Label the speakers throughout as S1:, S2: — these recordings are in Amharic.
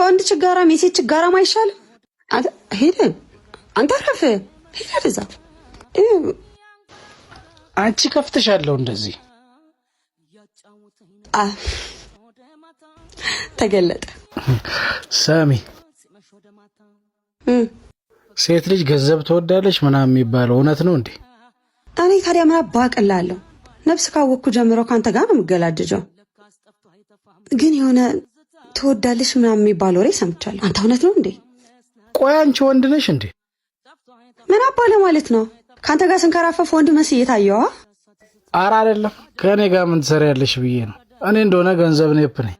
S1: ከወንድ ችጋራም የሴት ችጋራም አይሻልም? ሄደ አንተ አረፍ ሄደ እዛ
S2: አንቺ ከፍተሻለሁ እንደዚህ
S1: ተገለጠ።
S2: ሳሚ ሴት ልጅ ገንዘብ ትወዳለች ምናምን የሚባለው እውነት ነው እንዴ?
S1: እኔ ታዲያ ምን አባቀላለሁ? ነፍስ ካወቅኩ ጀምሮ ካንተ ጋር ነው የምገላጀው። ግን የሆነ ትወዳለች ምናምን የሚባል ወሬ ሰምቻለሁ። አንተ እውነት ነው እንዴ?
S2: ቆይ አንቺ ወንድ ነሽ እንዴ?
S1: ምን አባለ ማለት ነው? ካንተ ጋር ስንከራፈፍ ወንድ መስዬ ታየዋ?
S2: ኧረ አይደለም ከኔ ጋር ምን ትሰሪያለሽ ብዬ ነው። እኔ እንደሆነ ገንዘብ ነፕ ነኝ።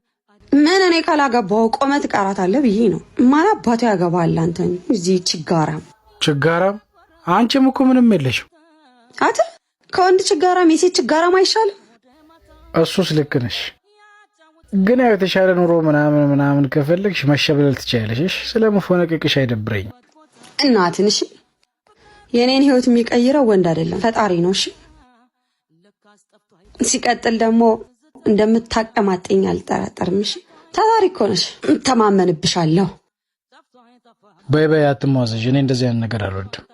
S1: ምን እኔ ካላገባው ቆመት ቀራታለህ ብዬ ነው። ማን አባቱ ያገባል አንተን? እዚህ ችጋራም
S2: አንቺም እኮ ምንም የለሽም።
S1: አተ ከወንድ ችጋራም የሴት ችጋራም አይሻልም?
S2: እሱስ ልክ ነሽ። ግን ያው የተሻለ ኑሮ ምናምን ከፈለግሽ መሸብለል ትችያለሽ። ስለመፎነቅቅሽ አይደብረኝም።
S1: እናትን እሺ፣ የኔን ህይወት የሚቀይረው ወንድ አይደለም ፈጣሪ ነው። እሺ ሲቀጥል ደግሞ እንደምታቀማጥኝ አልጠራጠርም። እሺ ታታሪ እኮ ነሽ፣ ተማመንብሻለሁ።
S2: በይ አትሟዘዥ። እኔ እንደዚህ አይነት ነገር አልወድም።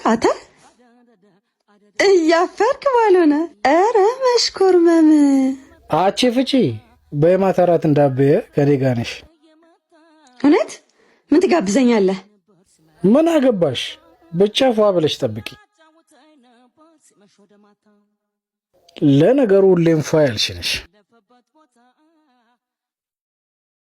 S1: አተ እያፈርክ ባልሆነ ኧረ መሽኮርመም
S2: አቺ ፍቺ በማታራት እንዳበየ ከኔ ጋር ነሽ።
S1: እውነት ምን ትጋብዘኛለህ?
S2: ምን አገባሽ? ብቻ ፏ ብለሽ ጠብቂ። ለነገሩ ሁሌም ፏ ያልሽ ነሽ።